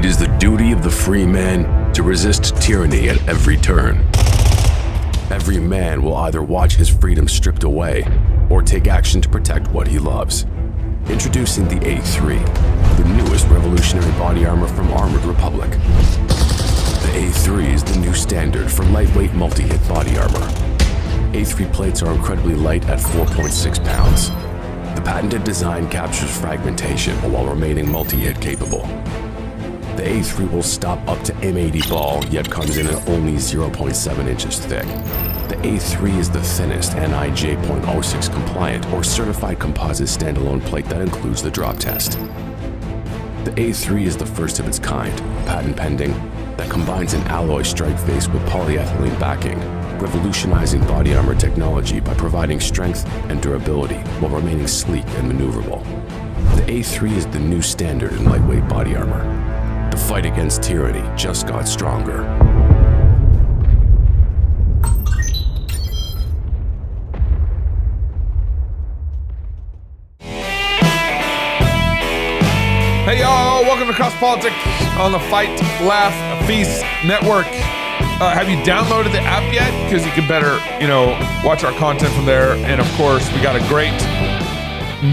It is the duty of the free man to resist tyranny at every turn. Every man will either watch his freedom stripped away or take action to protect what he loves. Introducing the A3, the newest revolutionary body armor from Armored Republic. The A3 is the new standard for lightweight multi-hit body armor. A3 plates are incredibly light at 4.6 pounds. The patented design captures fragmentation while remaining multi-hit capable. The A3 will stop up to M80 ball, yet comes in at only 0.7 inches thick. The A3 is the thinnest NIJ .06 compliant or certified composite standalone plate that includes the drop test. The A3 is the first of its kind, patent pending, that combines an alloy strike face with polyethylene backing, revolutionizing body armor technology by providing strength and durability while remaining sleek and maneuverable. The A3 is the new standard in lightweight body armor. The fight against tyranny just got stronger. Hey y'all, welcome to Cross Politics on the Fight, Laugh, Feast Network. Have you downloaded the app yet? Because you can better, watch our content from there. And of course, we got a great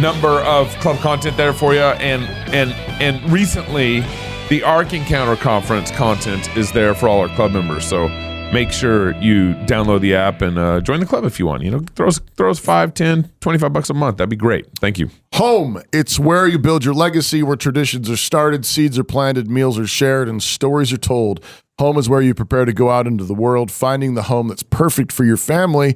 number of club content there for you. And recently, the Arc Encounter Conference content is there for all our club members. So make sure you download the app and join the club if you want. Throw us $5, $10, $25 a month. That'd be great. Thank you. Home. It's where you build your legacy, where traditions are started, seeds are planted, meals are shared, and stories are told. Home is where you prepare to go out into the world. Finding the home that's perfect for your family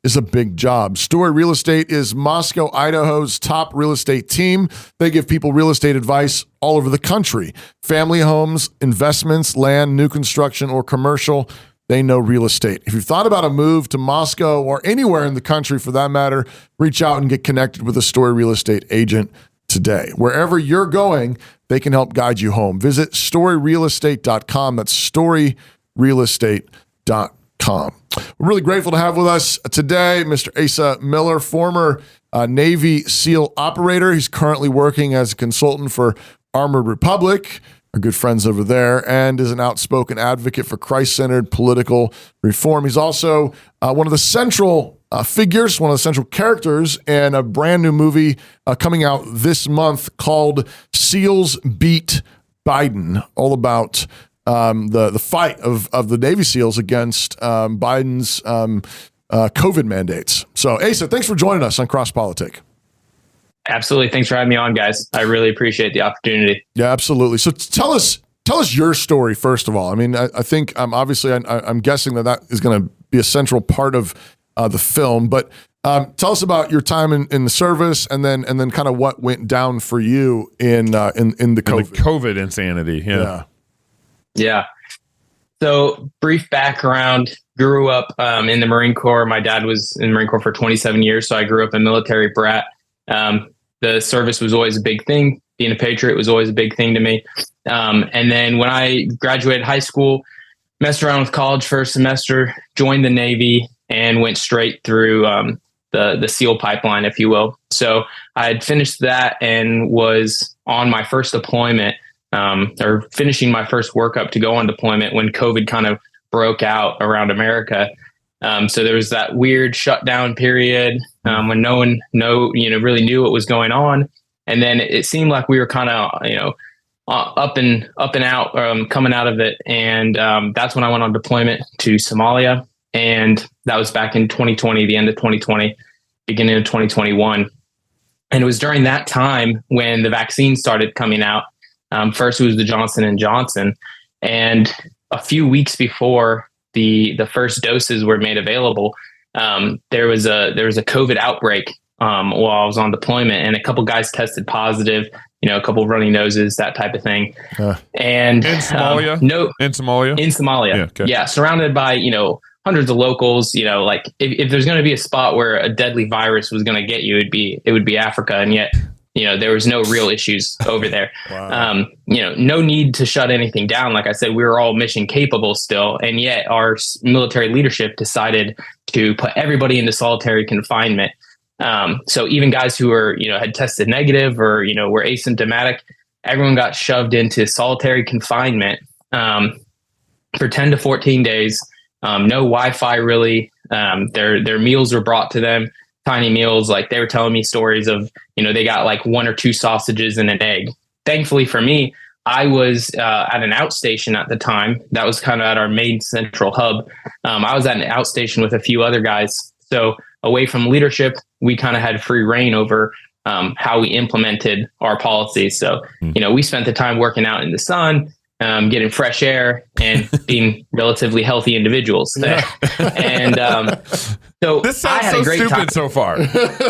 is a big job. Story Real Estate is Moscow, Idaho's top real estate team. They give people real estate advice all over the country. Family homes, investments, land, new construction, or commercial. They know real estate. If you've thought about a move to Moscow or anywhere in the country for that matter, reach out and get connected with a Story Real Estate agent today. Wherever you're going, they can help guide you home. Visit storyrealestate.com. That's storyrealestate.com. We're really grateful to have with us today Mr. Asa Miller, former Navy SEAL operator. He's currently working as a consultant for Armored Republic, our good friends over there, and is an outspoken advocate for Christ-centered political reform. He's also one of the central figures, one of the central characters in a brand new movie coming out this month called SEALs Beat Biden, all about the fight of the Navy SEALs against Biden's COVID mandates. So, Asa, thanks for joining us on Cross Politic. Absolutely. Thanks for having me on, guys. I really appreciate the opportunity. Yeah, absolutely. So tell us your story, first of all. I mean, I think obviously I'm guessing that is going to be a central part of the film, but tell us about your time in the service and then kind of what went down for you in the COVID. The COVID insanity. Yeah. So brief background, grew up in the Marine Corps. My dad was in the Marine Corps for 27 years. So I grew up a military brat. The service was always a big thing. Being a patriot was always a big thing to me. And then when I graduated high school, messed around with college for a semester, joined the Navy, and went straight through the SEAL pipeline, if you will. So I had finished that and was on my first deployment, or finishing my first workup to go on deployment when COVID kind of broke out around America. So there was that weird shutdown period when no one really knew what was going on. And then it seemed like we were kind of, up and out, coming out of it. And that's when I went on deployment to Somalia. And that was back in 2020, the end of 2020, beginning of 2021. And it was during that time when the vaccine started coming out. First, it was the Johnson & Johnson. And a few weeks before the first doses were made available, there was a COVID outbreak while I was on deployment, and a couple guys tested positive, a couple of runny noses, that type of thing. And in Somalia? In Somalia? Yeah, okay. Yeah, surrounded by, hundreds of locals, like if there's going to be a spot where a deadly virus was going to get you, it would be Africa. And yet, there was no real issues over there. Wow. No need to shut anything down. Like I said, we were all mission capable still. And yet our military leadership decided to put everybody into solitary confinement. So even guys who were, had tested negative or, were asymptomatic, everyone got shoved into solitary confinement for 10 to 14 days. No Wi-Fi really. Their meals were brought to them, tiny meals. Like they were telling me stories of, they got like 1 or 2 sausages and an egg. Thankfully for me, I was at an outstation at the time. That was kind of at our main central hub. I was at an outstation with a few other guys. So away from leadership, we kind of had free reign over how we implemented our policies. So, we spent the time working out in the sun, getting fresh air, and being relatively healthy individuals. And so this sounds so stupid time so far.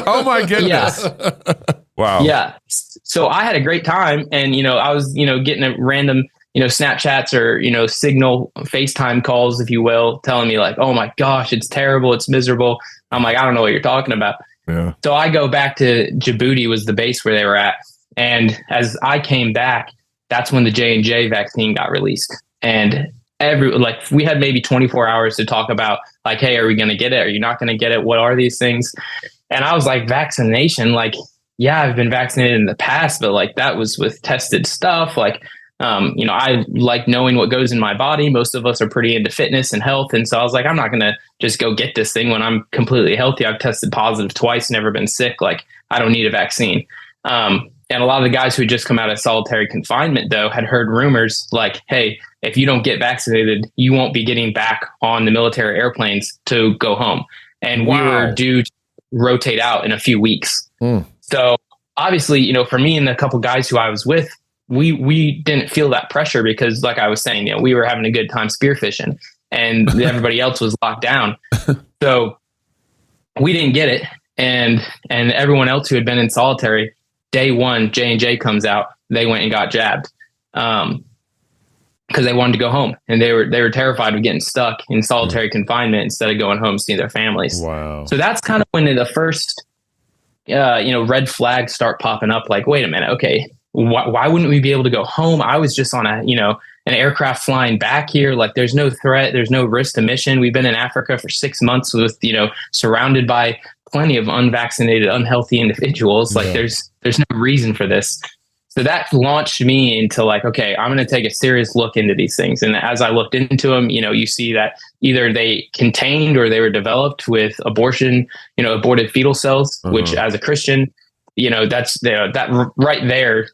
Oh my goodness. Yeah. Wow. Yeah. So I had a great time, and, I was, getting a random, Snapchats or, Signal FaceTime calls, if you will, telling me like, oh my gosh, it's terrible. It's miserable. I'm like, I don't know what you're talking about. Yeah. So I go back to Djibouti was the base where they were at. And as I came back, that's when the J&J vaccine got released. And we had maybe 24 hours to talk about like, hey, are we going to get it? Are you not going to get it? What are these things? And I was like, vaccination, like, yeah, I've been vaccinated in the past, but like that was with tested stuff. Like, I like knowing what goes in my body. Most of us are pretty into fitness and health. And so I was like, I'm not going to just go get this thing when I'm completely healthy. I've tested positive twice, never been sick. Like I don't need a vaccine. And a lot of the guys who had just come out of solitary confinement, though, had heard rumors like, hey, if you don't get vaccinated, you won't be getting back on the military airplanes to go home. And we were due to rotate out in a few weeks. So obviously, for me and a couple guys who I was with, we didn't feel that pressure because, like I was saying, we were having a good time spearfishing and everybody else was locked down. So we didn't get it. And everyone else who had been in solitary, day one, J&J comes out, they went and got jabbed because they wanted to go home. And they were terrified of getting stuck in solitary confinement instead of going home to see their families. Wow. So that's kind of when the first, red flags start popping up. Like, wait a minute. Okay. Why wouldn't we be able to go home? I was just on an aircraft flying back here. Like there's no threat. There's no risk to mission. We've been in Africa for 6 months with, surrounded by plenty of unvaccinated, unhealthy individuals. Like there's no reason for this. So that launched me into like, okay, I'm going to take a serious look into these things. And as I looked into them, you see that either they contained or they were developed with abortion, aborted fetal cells, which as a Christian, that's that right there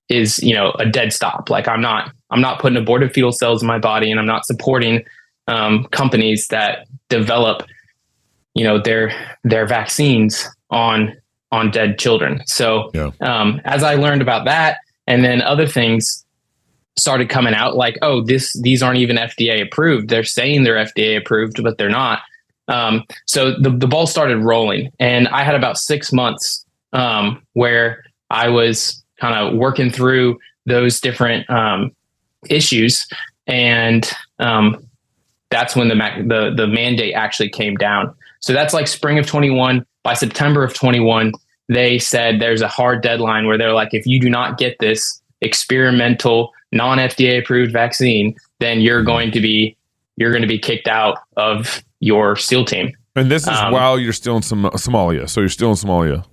is, a dead stop. Like I'm not putting aborted fetal cells in my body, and I'm not supporting companies that develop, their vaccines on dead children. So as I learned about that, and then other things started coming out like, oh, these aren't even FDA approved. They're saying they're FDA approved, but they're not. So the ball started rolling, and I had about 6 months where I was kind of working through those different issues. And that's when the mandate actually came down. So that's like spring of 21. By September of 21, they said there's a hard deadline where they're like, if you do not get this experimental non-FDA approved vaccine, then you're going to be kicked out of your SEAL team. And this is while you're still in Somalia. So you're still in Somalia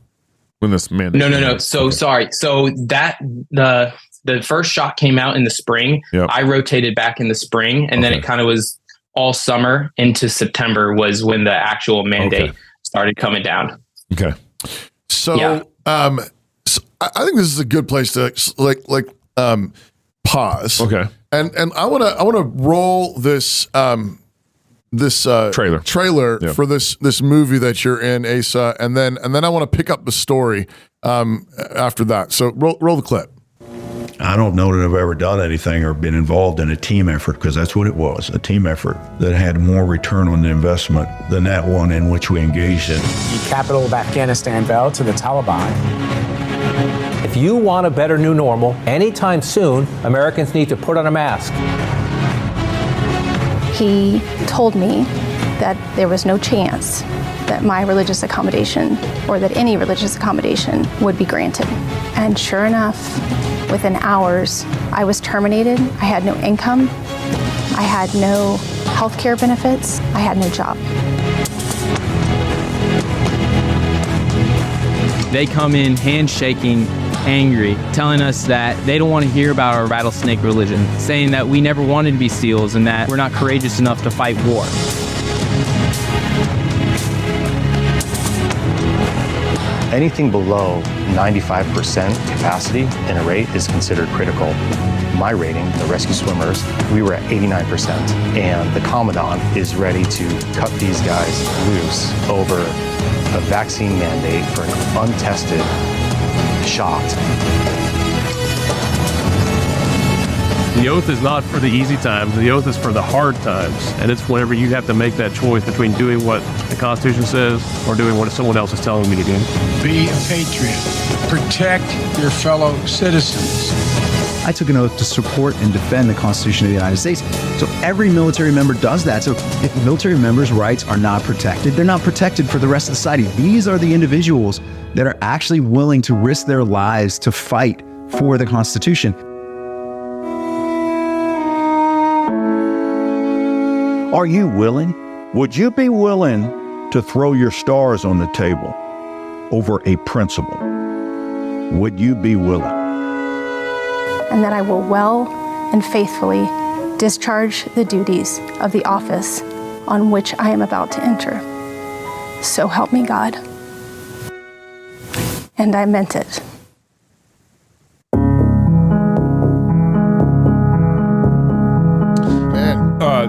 when this mandate. No. So sorry. So that the first shot came out in the spring. Yep. I rotated back in the spring, and then it kind of was all summer into September was when the actual mandate started coming down. Okay. So, so I think this is a good place to pause. Okay. And I want to roll this trailer for this movie that you're in, Asa, and then I want to pick up the story after that. So roll the clip. I don't know that I've ever done anything or been involved in a team effort, because that's what it was, a team effort that had more return on the investment than that one in which we engaged in. The capital of Afghanistan fell to the Taliban. If you want a better new normal anytime soon, Americans need to put on a mask. He told me that there was no chance that my religious accommodation or that any religious accommodation would be granted. And sure enough, within hours, I was terminated. I had no income. I had no health care benefits. I had no job. They come in handshaking, angry, telling us that they don't want to hear about our rattlesnake religion, saying that we never wanted to be SEALs and that we're not courageous enough to fight war. Anything below 95% capacity in a rate is considered critical. My rating, the rescue swimmers, we were at 89%, and the Commandant is ready to cut these guys loose over a vaccine mandate for an untested shot. The oath is not for the easy times. The oath is for the hard times. And it's whenever you have to make that choice between doing what the Constitution says or doing what someone else is telling me to do. Be a patriot. Protect your fellow citizens. I took an oath to support and defend the Constitution of the United States. So every military member does that. So if military members' rights are not protected, they're not protected for the rest of society. These are the individuals that are actually willing to risk their lives to fight for the Constitution. Are you willing? Would you be willing to throw your stars on the table over a principle? Would you be willing? And that I will well and faithfully discharge the duties of the office on which I am about to enter. So help me God. And I meant it.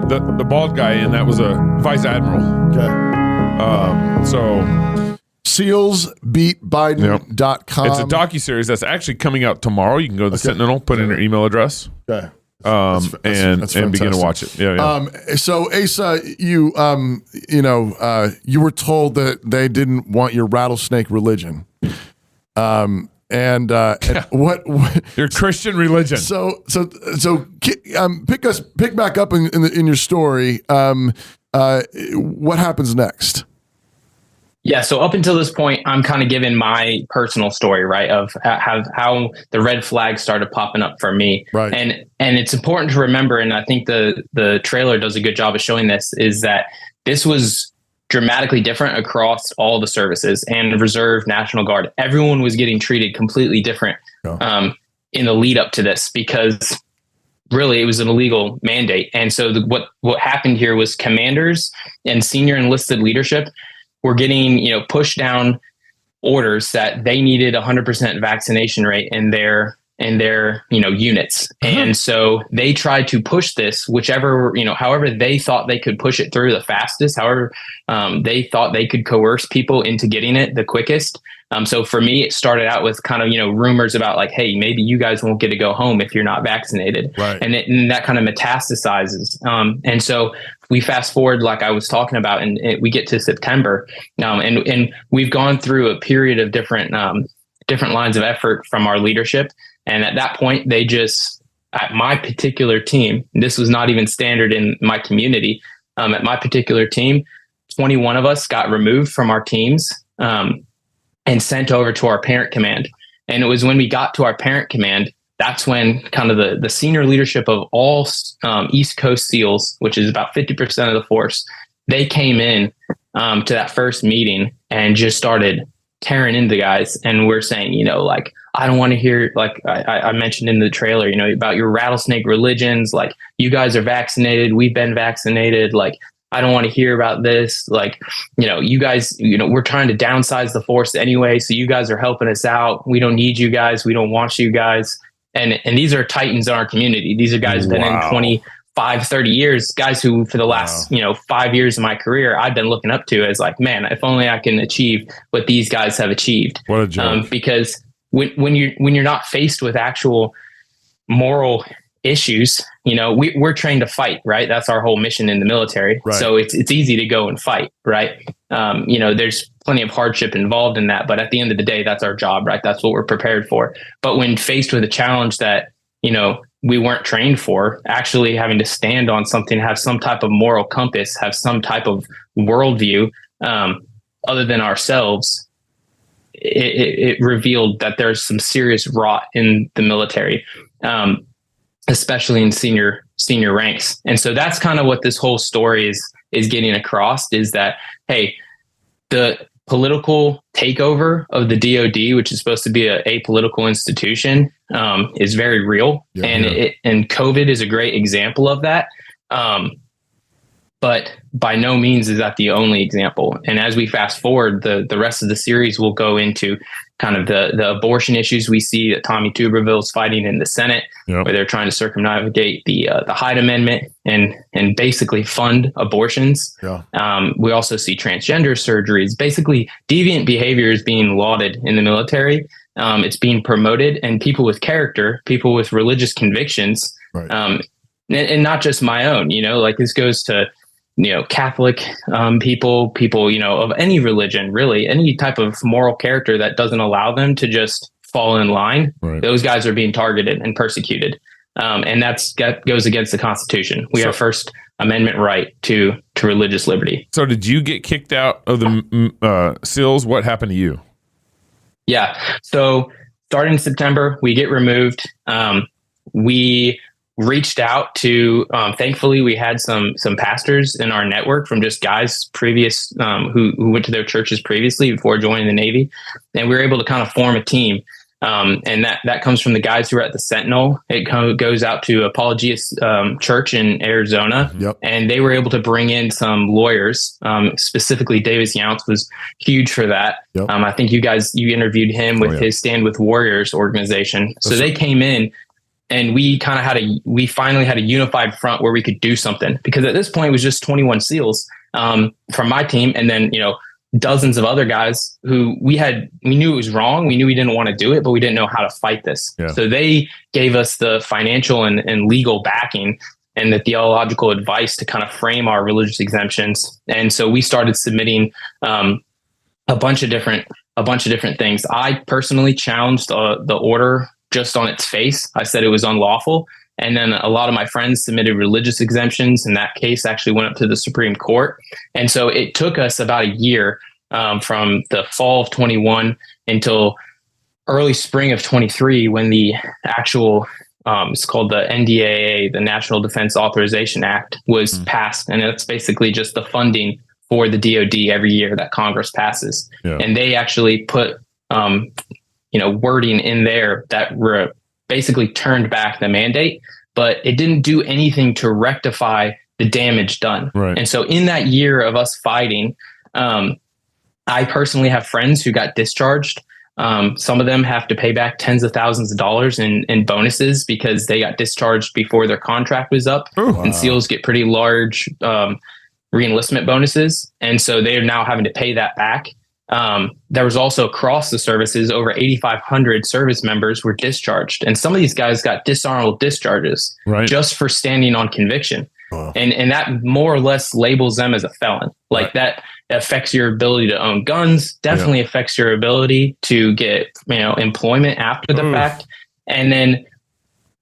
The bald guy, and that was a vice admiral. Okay. So SealsBeatBiden.com. it's a docuseries that's actually coming out tomorrow. You can go to the Sentinel, put in your email address. Okay. And begin to watch it. Yeah. So Asa, you were told that they didn't want your rattlesnake religion. And what your Christian religion? So pick back up in your story. What happens next? Yeah, so up until this point, I'm kind of giving my personal story, right, of how the red flag started popping up for me. Right. And it's important to remember, and I think the trailer does a good job of showing this, is that this was dramatically different across all the services and Reserve, National Guard. Everyone was getting treated completely different in the lead up to this, because really it was an illegal mandate. And so what happened here was commanders and senior enlisted leadership were getting, pushed down orders that they needed 100% vaccination rate in their units. And so they tried to push this, however they thought they could push it through the fastest, however they thought they could coerce people into getting it the quickest. So for me, it started out with kind of, rumors about like, hey, maybe you guys won't get to go home if you're not vaccinated. Right. And that kind of metastasizes. And so we fast forward, like I was talking about, and we get to September, and we've gone through a period of different lines of effort from our leadership. And at that point, they just, at my particular team, this was not even standard in my community. At my particular team, 21 of us got removed from our teams and sent over to our parent command. And it was when we got to our parent command, that's when kind of the senior leadership of all East Coast SEALs, which is about 50% of the force, they came in to that first meeting and just started tearing into guys. And we're saying, I don't want to hear, like I mentioned in the trailer, about your rattlesnake religions. Like, you guys are vaccinated. We've been vaccinated. Like, I don't want to hear about this. Like, you guys, we're trying to downsize the force anyway. So you guys are helping us out. We don't need you guys. We don't want you guys. And these are titans in our community. These are guys been in 25, 30 years, guys who for the last, 5 years of my career, I've been looking up to as like, man, if only I can achieve what these guys have achieved. What a joke. Because when you're not faced with actual moral issues, we're trained to fight, right? That's our whole mission in the military. Right. So it's easy to go and fight, right? There's plenty of hardship involved in that, but at the end of the day, that's our job, right? That's what we're prepared for. But when faced with a challenge that, we weren't trained for, actually having to stand on something, have some type of moral compass, have some type of worldview other than ourselves, it revealed that there's some serious rot in the military, especially in senior ranks. And so that's kind of what this whole story is getting across, is that, hey, the political takeover of the DoD, which is supposed to be a apolitical institution, is very real. And COVID is a great example of that. But by no means is that the only example. And as we fast forward, the rest of the series will go into kind of the abortion issues we see that Tommy Tuberville is fighting in the Senate, where they're trying to circumnavigate the Hyde Amendment and basically fund abortions. We also see transgender surgeries. Basically, deviant behavior is being lauded in the military. It's being promoted, and people with character, people with religious convictions, and not just my own, like this goes to Catholic people, of any religion, really, any type of moral character that doesn't allow them to just fall in line. Those guys are being targeted and persecuted. And that goes against the Constitution. We have First Amendment right to religious liberty. So did you get kicked out of the SEALs? What happened to you? Yeah. So starting in September, we get removed. We reached out to, thankfully we had some pastors in our network from just guys previous, who went to their churches previously before joining the Navy. And we were able to kind of form a team. And that comes from the guys who are at the Sentinel. It goes out to Apologias Church in Arizona. And they were able to bring in some lawyers, specifically Davis Younts was huge for that. I think you interviewed him with his Stand With Warriors organization. So they came in, and we finally had a unified front where we could do something, because at this point it was just 21 SEALs from my team. And then, dozens of other guys who we knew it was wrong. We knew we didn't want to do it, but we didn't know how to fight this. So they gave us the financial and legal backing and the theological advice to kind of frame our religious exemptions. And so we started submitting a bunch of different things. I personally challenged the order just on its face. I said it was unlawful. And then a lot of my friends submitted religious exemptions, and that case actually went up to the Supreme Court. And so it took us about a year from the fall of 21 until early spring of 23, when the actual, it's called the NDAA, the National Defense Authorization Act, was passed. And it's basically just the funding for the DoD every year that Congress passes. And they actually put wording in there that basically turned back the mandate, but it didn't do anything to rectify the damage done. And so in that year of us fighting, I personally have friends who got discharged. Some of them have to pay back tens of thousands of dollars in bonuses because they got discharged before their contract was up. And SEALs get pretty large reenlistment bonuses. And so they are now having to pay that back. There was also across the services, over 8,500 service members were discharged. And some of these guys got dishonorable discharges just for standing on conviction. And that more or less labels them as a felon. Like that affects your ability to own guns, definitely affects your ability to get, employment after the fact. And then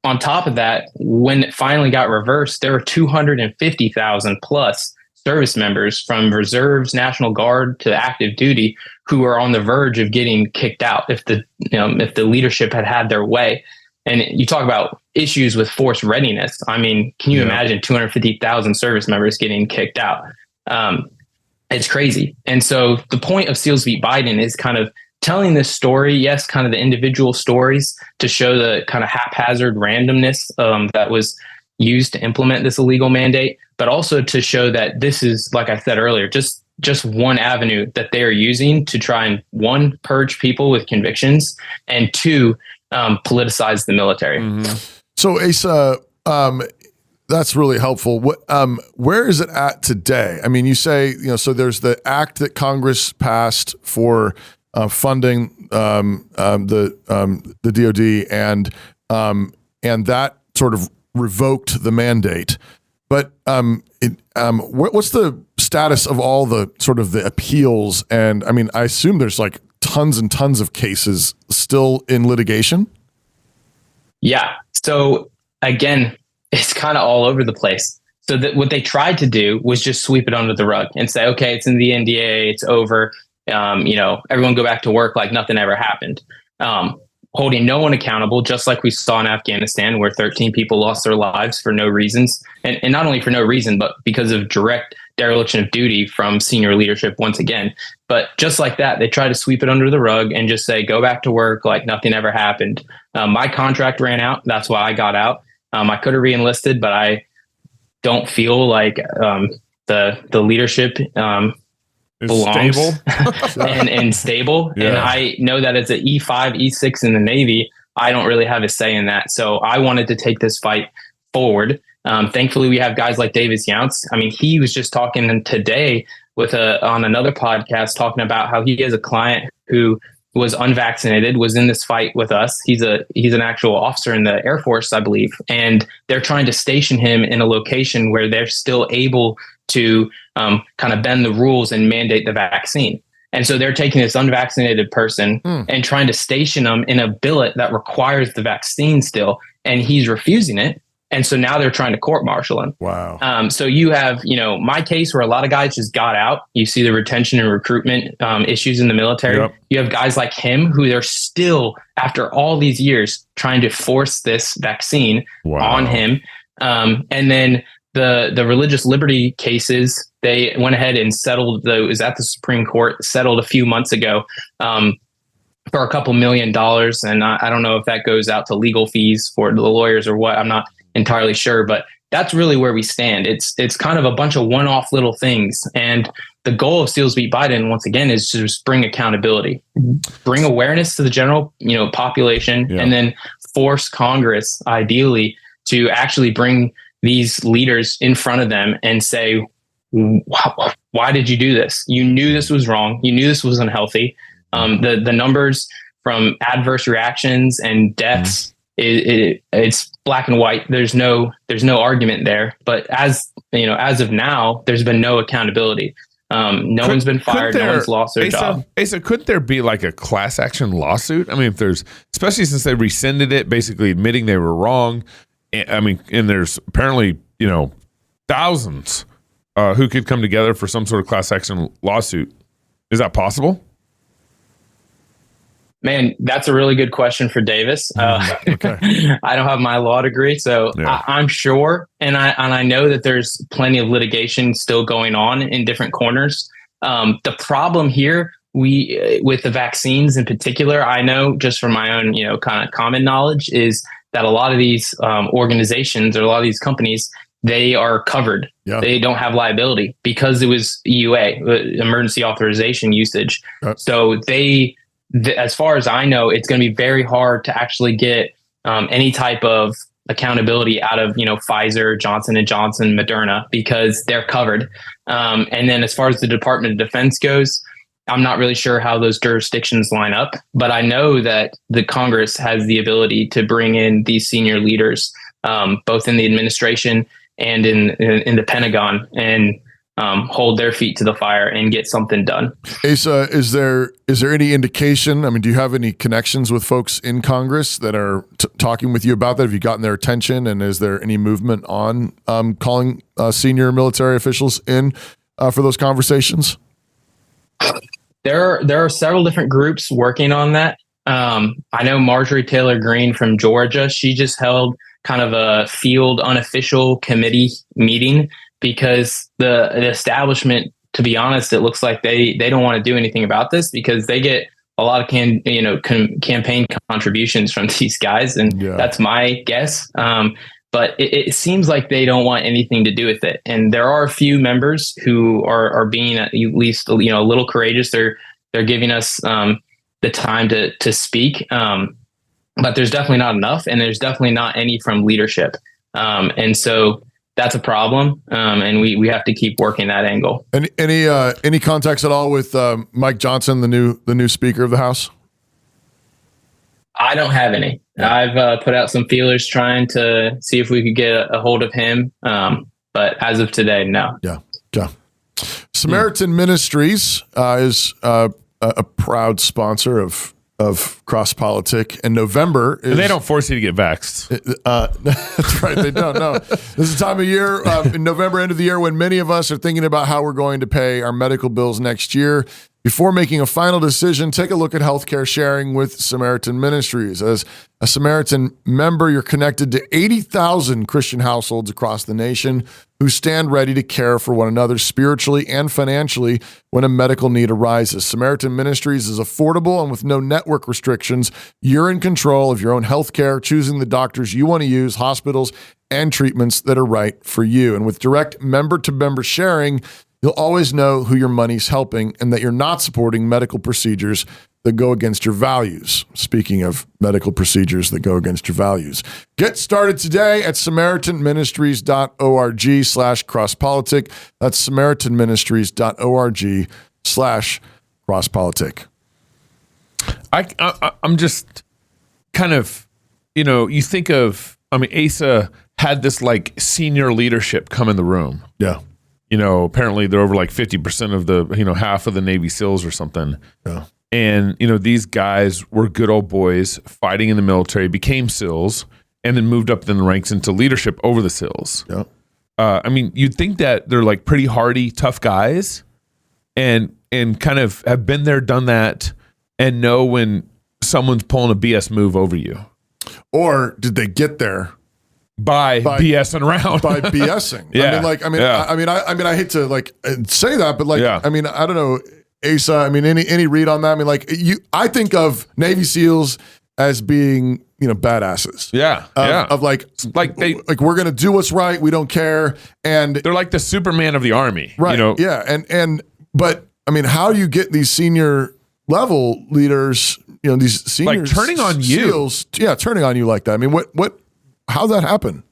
on top of that, when it finally got reversed, there were 250,000 plus service members from reserves, National Guard to active duty who are on the verge of getting kicked out if the leadership had their way. And you talk about issues with force readiness. I mean, can you imagine 250,000 service members getting kicked out? It's crazy. And so the point of SEALs Beat Biden is kind of telling this story, yes, kind of the individual stories to show the kind of haphazard randomness that was used to implement this illegal mandate, but also to show that this is, like I said earlier, just one avenue that they are using to try and, one, purge people with convictions, and two, politicize the military. So Asa, that's really helpful. Where is it at today? I mean, you say, so there's the act that Congress passed for funding the DoD, and that sort of revoked the mandate. But what's the status of all the sort of the appeals? And I mean, I assume there's like tons and tons of cases still in litigation. Yeah. So again, it's kind of all over the place. So that what they tried to do was just sweep it under the rug and say, okay, it's in the NDA, it's over. Everyone go back to work like nothing ever happened. Holding no one accountable, just like we saw in Afghanistan, where 13 people lost their lives for no reasons. And not only for no reason, but because of direct dereliction of duty from senior leadership once again. But just like that, they try to sweep it under the rug and just say, go back to work like nothing ever happened. My contract ran out. That's why I got out. I could have re-enlisted, but I don't feel like the leadership belongs stable. and stable. Yeah. And I know that as an E5, E6 in the Navy, I don't really have a say in that. So I wanted to take this fight forward. Thankfully, we have guys like Davis Younts. I mean, he was just talking today on another podcast, talking about how he has a client who was unvaccinated, was in this fight with us. He's an actual officer in the Air Force, I believe. And they're trying to station him in a location where they're still able to kind of bend the rules and mandate the vaccine. And so they're taking this unvaccinated person and trying to station them in a billet that requires the vaccine still, and he's refusing it. And so now they're trying to court-martial him. Wow. So you have, my case where a lot of guys just got out. You see the retention and recruitment issues in the military. Yep. You have guys like him who they're still, after all these years, trying to force this vaccine on him. And then the religious liberty cases, they went ahead and settled. It was at the Supreme Court, settled a few months ago for a couple $1 million. And I don't know if that goes out to legal fees for the lawyers or what. I'm not entirely sure, but that's really where we stand. It's kind of a bunch of one-off little things. And the goal of Steals Beat Biden, once again, is to just bring accountability, bring awareness to the general, population, and then force Congress, ideally, to actually bring these leaders in front of them and say, why did you do this? You knew this was wrong. You knew this was unhealthy. The numbers from adverse reactions and deaths, it's black and white. There's no argument there. But as of now, there's been no accountability. No one's been fired. No one's lost their job. Asa, couldn't there be like a class action lawsuit? I mean, especially since they rescinded it, basically admitting they were wrong. I mean, and there's apparently, thousands who could come together for some sort of class action lawsuit. Is that possible? Man, that's a really good question for Davis. Okay. I don't have my law degree, so I'm sure. And I know that there's plenty of litigation still going on in different corners. The problem here, with the vaccines in particular, I know just from my own, kind of common knowledge, is that a lot of these organizations or a lot of these companies, they are covered. Yeah. They don't have liability because it was EUA, emergency authorization usage. So as far as I know, it's going to be very hard to actually get any type of accountability out of, Pfizer, Johnson & Johnson, Moderna, because they're covered. And then as far as the Department of Defense goes, I'm not really sure how those jurisdictions line up, but I know that the Congress has the ability to bring in these senior leaders, both in the administration and in the Pentagon, and hold their feet to the fire and get something done. Asa, is there any indication? I mean, do you have any connections with folks in Congress that are talking with you about that? Have you gotten their attention? And is there any movement on calling senior military officials in for those conversations? There are several different groups working on that. I know Marjorie Taylor Greene from Georgia, she just held kind of a field unofficial committee meeting because the establishment, to be honest, it looks like they don't want to do anything about this because they get a lot of campaign contributions from these guys. And that's my guess. But it seems like they don't want anything to do with it. And there are a few members who are being at least, a little courageous. They're giving us the time to speak. But there's definitely not enough. And there's definitely not any from leadership. And so that's a problem. And we have to keep working that angle. Any contacts at all with Mike Johnson, the new Speaker of the House? I don't have any. I've put out some feelers trying to see if we could get a hold of him. But as of today, no. Yeah. Samaritan Ministries is a proud sponsor of Cross Politic, and November is... And they don't force you to get vaxxed. That's right, they don't, no. This is the time of year, in November, end of the year, when many of us are thinking about how we're going to pay our medical bills next year. Before making a final decision, take a look at healthcare sharing with Samaritan Ministries. As a Samaritan member, you're connected to 80,000 Christian households across the nation who stand ready to care for one another spiritually and financially when a medical need arises. Samaritan Ministries is affordable and with no network restrictions. You're in control of your own healthcare, choosing the doctors you want to use, hospitals, and treatments that are right for you. And with direct member-to-member sharing, you'll always know who your money's helping and that you're not supporting medical procedures that go against your values. Speaking of medical procedures that go against your values. Get started today at samaritanministries.org/crosspolitic. That's samaritanministries.org/crosspolitic. I'm just kind of, you think of, Asa had this like senior leadership come in the room. Yeah. Apparently they're over like 50% of the, half of the Navy SEALs or something. Yeah. And, these guys were good old boys fighting in the military, became SEALs, and then moved up in the ranks into leadership over the SEALs. Yeah. You'd think that they're like pretty hardy, tough guys and kind of have been there, done that, and know when someone's pulling a BS move over you. Or did they get there by BSing around? By BSing. Yeah. I hate to like say that, but Yeah. I don't know, Asa, any read on that? I think of Navy SEALs as being, badasses. Yeah. Of like we're going to do what's right. We don't care. And they're like the Superman of the Army. Right. Yeah. But how do you get these senior level leaders, these senior like turning on you? SEALs, turning on you like that. How'd that happen?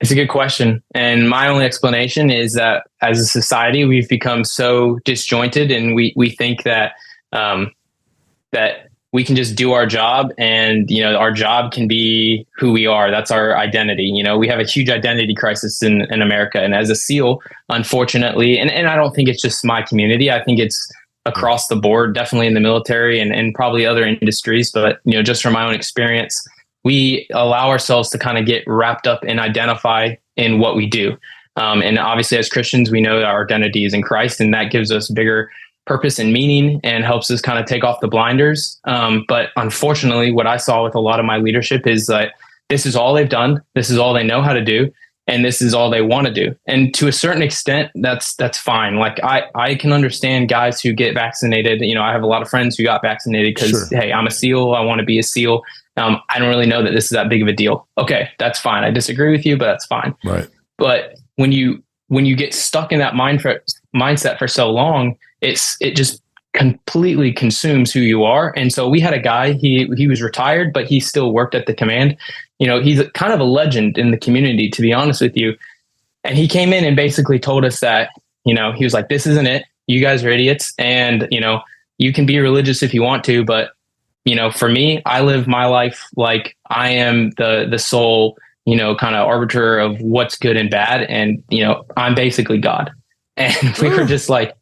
It's a good question. And my only explanation is that as a society, we've become so disjointed, and we think that that we can just do our job, and our job can be who we are. That's our identity. We have a huge identity crisis in America. And as a SEAL, unfortunately, and I don't think it's just my community, I think it's across the board, definitely in the military and probably other industries. But just from my own experience, we allow ourselves to kind of get wrapped up and identify in what we do. And obviously as Christians, we know that our identity is in Christ, and that gives us bigger purpose and meaning and helps us kind of take off the blinders. But unfortunately, what I saw with a lot of my leadership is that this is all they've done. This is all they know how to do. And this is all they want to do. And to a certain extent, that's fine. Like I can understand guys who get vaccinated. I have a lot of friends who got vaccinated because, Hey, I'm a SEAL. I want to be a SEAL. I don't really know that this is that big of a deal. Okay, that's fine. I disagree with you, but that's fine. Right. But when you get stuck in that mindset for so long, it just completely consumes who you are. And so we had a guy, he was retired, but he still worked at the command. He's kind of a legend in the community, to be honest with you. And he came in and basically told us that, he was like, this isn't it. You guys are idiots. And, you can be religious if you want to, but for me, I live my life like I am the sole, kind of arbiter of what's good and bad. And, I'm basically God. And we were just like,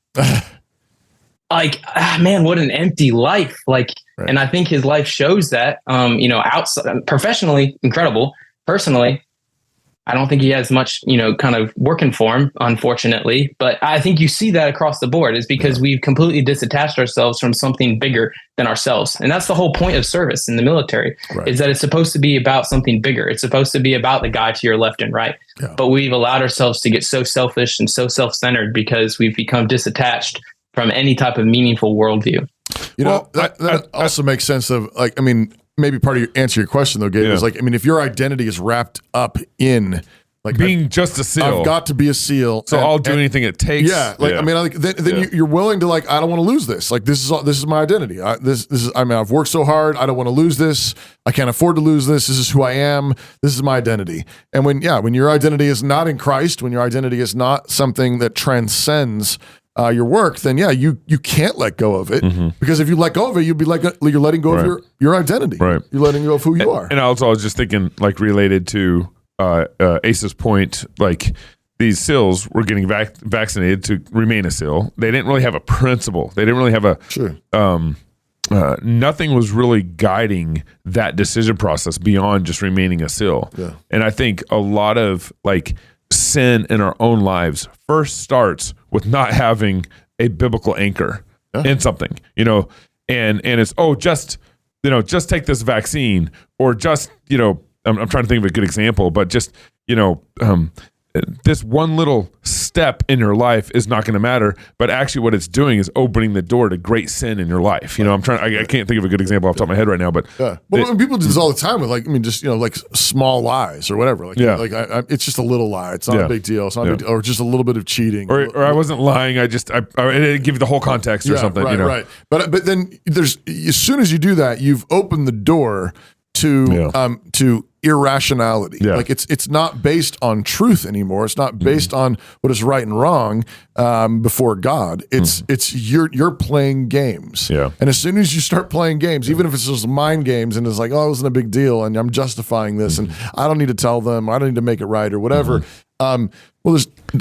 man, what an empty life. Right. And I think his life shows that, outside, professionally incredible. Personally, I don't think he has much, kind of working for him, unfortunately. But I think you see that across the board is because we've completely disattached ourselves from something bigger than ourselves. And that's the whole point of service in the military, is that it's supposed to be about something bigger. It's supposed to be about the guy to your left and right. Yeah. But we've allowed ourselves to get so selfish and so self-centered because we've become disattached from any type of meaningful worldview. That also makes sense of maybe part of your answer your question though, Gabe, is if your identity is wrapped up in being just a SEAL, I've got to be a SEAL, so I'll do anything it takes. Then you're willing to I don't want to lose this. This is my identity. I've worked so hard. I don't want to lose this. I can't afford to lose this. This is who I am. This is my identity. And when your identity is not in Christ, when your identity is not something that transcends your work, then you can't let go of it, because if you let go of it, you'd be you're letting go of your identity. Right. You're letting go of who you are. And I was just thinking, related to Asa's point, these SEALs were getting vaccinated to remain a SEAL. They didn't really have a principle. They didn't really have a nothing was really guiding that decision process beyond just remaining a SEAL. Yeah. And I think a lot of sin in our own lives first starts with not having a biblical anchor in something, and it's, just take this vaccine, or just, I'm trying to think of a good example, but just, this one little step in your life is not going to matter, but actually what it's doing is opening the door to great sin in your life. I can't think of a good example off the top of my head right now, but people do this all the time with just small lies or whatever. It's just a little lie. It's not a big deal. It's not a big deal. Or just a little bit of cheating. Or I wasn't lying. I didn't give you the whole context or something. Right. But then as soon as you do that, you've opened the door to irrationality. It's not based on truth anymore. It's not based on what is right and wrong before God. It's you're playing games. And as soon as you start playing games, even if it's just mind games, and it's like, oh, it wasn't a big deal, and I'm justifying this, and I don't need to tell them, I don't need to make it right or whatever.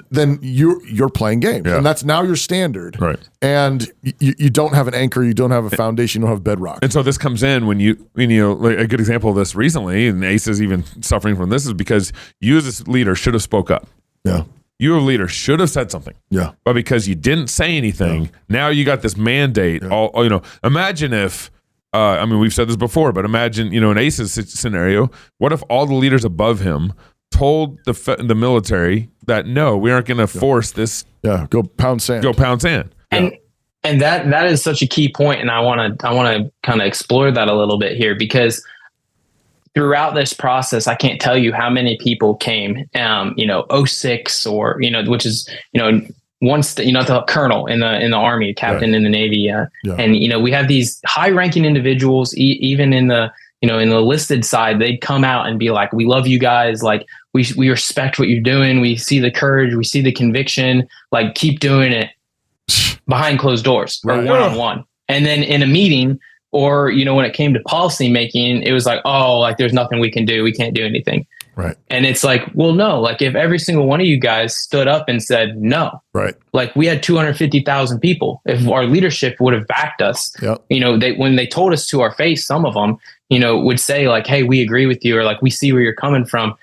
Then you're playing games, and that's now your standard. Right. And you don't have an anchor, you don't have a foundation, you don't have bedrock. And so this comes in when like a good example of this recently, and Ace is even suffering from this, is because you as a leader should have spoke up. Yeah. You, a leader, should have said something. Yeah. But because you didn't say anything, now you got this mandate. Imagine if, we've said this before, but imagine, in Ace's scenario, what if all the leaders above him told the military that, no, we aren't going to force this. Yeah, go pound sand. And that is such a key point, and I want to kind of explore that a little bit here, because throughout this process, I can't tell you how many people came, 06 or which is once the colonel in the Army, captain in the Navy, and we have these high-ranking individuals, even in the in the listed side, they'd come out and be like, we love you guys. Like, we respect what you're doing. We see the courage. We see the conviction. Like, keep doing it behind closed doors or one-on-one. And then in a meeting, or, when it came to policy making, it was like, oh, like, there's nothing we can do. We can't do anything. Right. And it's like, well, no, like, if every single one of you guys stood up and said no, right, like, we had 250,000 people. If our leadership would have backed us, when they told us to our face, some of them, would say like, hey, we agree with you, or like, we see where you're coming from.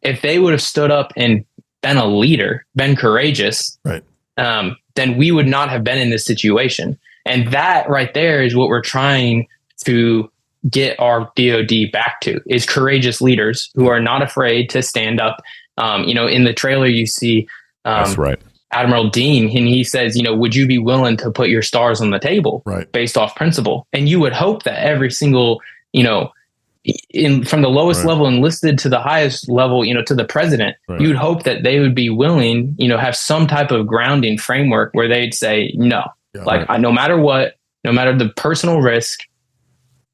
If they would have stood up and been a leader, been courageous, right, then we would not have been in this situation. And that right there is what we're trying to get our DOD back to, is courageous leaders who are not afraid to stand up. In the trailer, you see that's right, Admiral Dean, and he says, would you be willing to put your stars on the table, right, based off principle? And you would hope that every single, from the lowest level enlisted to the highest level, to the president, you'd hope that they would be willing, have some type of grounding framework where they'd say no. No matter what, no matter the personal risk,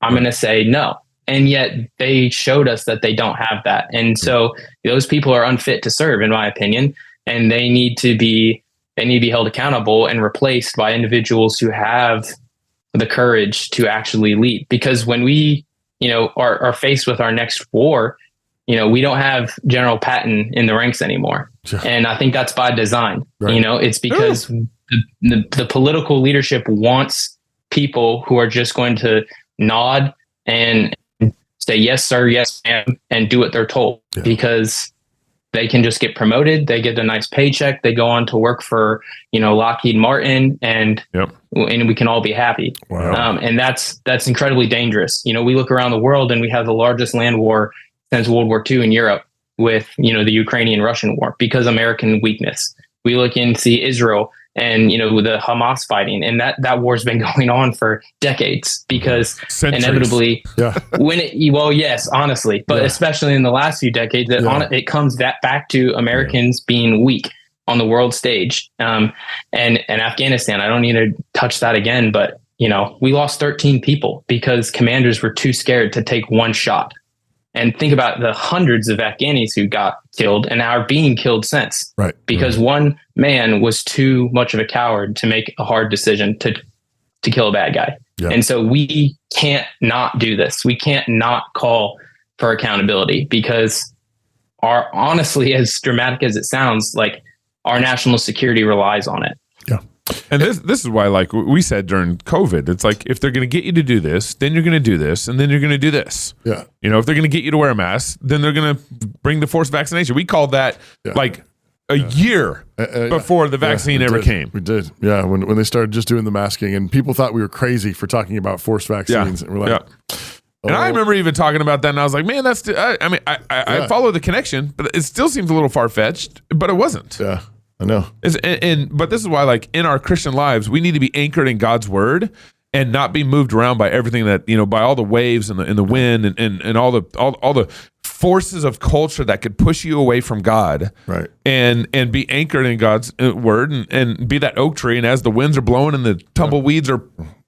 I'm going to say no. And yet they showed us that they don't have that. And so those people are unfit to serve, in my opinion, and they need to be held accountable and replaced by individuals who have the courage to actually lead. Because when we, are faced with our next war, we don't have General Patton in the ranks anymore. And I think that's by design. Right. It's because the political leadership wants people who are just going to nod and say, yes, sir, yes, ma'am, and do what they're told, because they can just get promoted. They get a nice paycheck. They go on to work for, Lockheed Martin, and we can all be happy. Wow. And that's incredibly dangerous. We look around the world and we have the largest land war since World War II in Europe with, the Ukrainian-Russian war, because American weakness. We look and see Israel and, with the Hamas fighting, and that war's been going on for decades, because inevitably, yes, honestly, but especially in the last few decades, it comes back to Americans being weak on the world stage. And Afghanistan, I don't need to touch that again, but, we lost 13 people because commanders were too scared to take one shot. And think about the hundreds of Afghanis who got killed and are being killed since. Right. Because one man was too much of a coward to make a hard decision to kill a bad guy. Yeah. And so we can't not do this. We can't not call for accountability, because honestly, as dramatic as it sounds, like, our national security relies on it. Yeah. And this is why, like we said during COVID, it's like, if they're going to get you to do this, then you're going to do this, and then you're going to do this. Yeah. If they're going to get you to wear a mask, then they're going to bring the forced vaccination. We called that a year before the vaccine ever came. We did. Yeah. When they started just doing the masking, and people thought we were crazy for talking about forced vaccines. And we're like, And I remember even talking about that, and I was like, man, that's, I follow the connection, but it still seems a little far-fetched, but it wasn't. Yeah, I know. But this is why, like, in our Christian lives, we need to be anchored in God's word and not be moved around by everything that, by all the waves and the wind and all the forces of culture that could push you away from God. Right. And be anchored in God's word and be that oak tree. And as the winds are blowing and the tumbleweeds are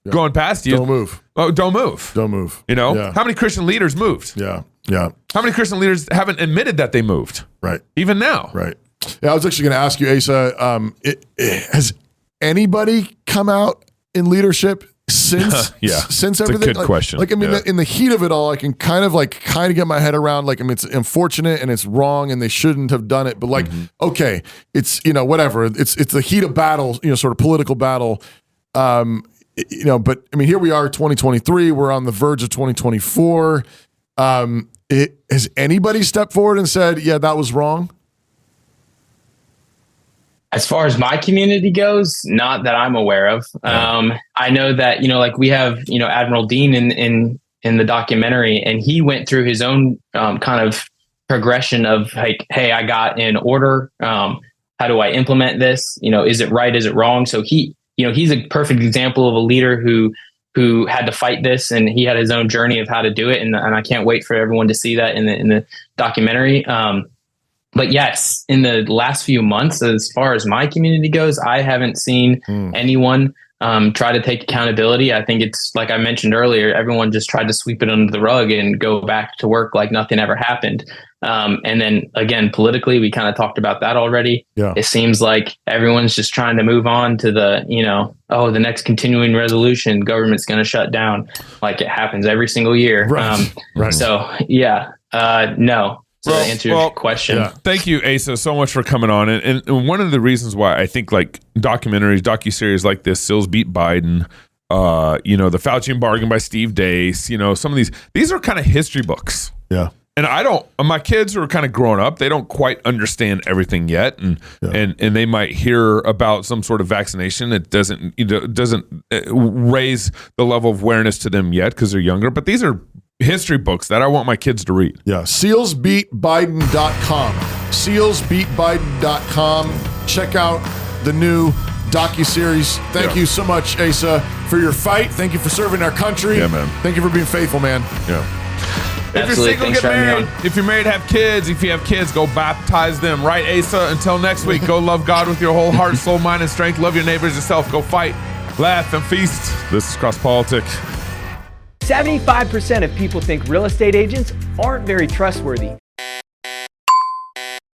going past you, don't move. Oh, don't move. Don't move. How many Christian leaders moved? Yeah. How many Christian leaders haven't admitted that they moved? Right. Even now. Right. Yeah, I was actually going to ask you, Asa, has anybody come out in leadership since since everything? It's a good question. In the heat of it all, I can kind of get my head around, it's unfortunate and it's wrong and they shouldn't have done it, but okay, it's whatever. It's the heat of battle, sort of political battle. But here we are, 2023. We're on the verge of 2024. Has anybody stepped forward and said, "Yeah, that was wrong"? As far as my community goes, not that I'm aware of. I know that, we have, Admiral Dean in the documentary, and he went through his own kind of progression of like, hey, I got an order. How do I implement this? Is it right? Is it wrong? So he's a perfect example of a leader who had to fight this, and he had his own journey of how to do it. And I can't wait for everyone to see that in the documentary. But yes, in the last few months, as far as my community goes, I haven't seen anyone try to take accountability. I think it's like I mentioned earlier, everyone just tried to sweep it under the rug and go back to work like nothing ever happened. And then again, politically, we kind of talked about that already. Yeah. It seems like everyone's just trying to move on to the, the next continuing resolution, government's going to shut down, like it happens every single year. Right. So no. To answer your question. Yeah. Thank you, Asa, so much for coming on. And one of the reasons why I think like documentaries, docuseries like this, Sills Beat Biden, the Faucian Bargain by Steve Deace, some of these are kind of history books. Yeah. And my kids are kind of growing up. They don't quite understand everything yet. And they might hear about some sort of vaccination. It doesn't raise the level of awareness to them yet because they're younger. But these are history books that I want my kids to read. Yeah. SealsBeatBiden.com. SealsBeatBiden.com. Check out the new docuseries. Thank you so much, Asa, for your fight. Thank you for serving our country. Yeah, man. Thank you for being faithful, man. Yeah. If Absolutely. you're single, Thanks get for having me married. If you're married, have kids. If you have kids, go baptize them. Right, Asa? Until next week, go love God with your whole heart, soul, mind, and strength. Love your neighbors yourself. Go fight, laugh, and feast. This is Cross Politic. 75% of people think real estate agents aren't very trustworthy.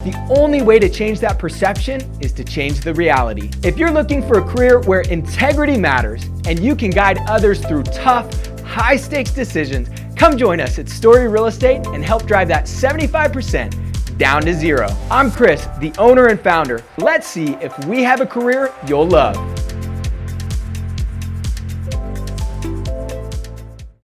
The only way to change that perception is to change the reality. If you're looking for a career where integrity matters and you can guide others through tough, high-stakes decisions, come join us at Story Real Estate and help drive that 75% down to zero. I'm Chris, the owner and founder. Let's see if we have a career you'll love.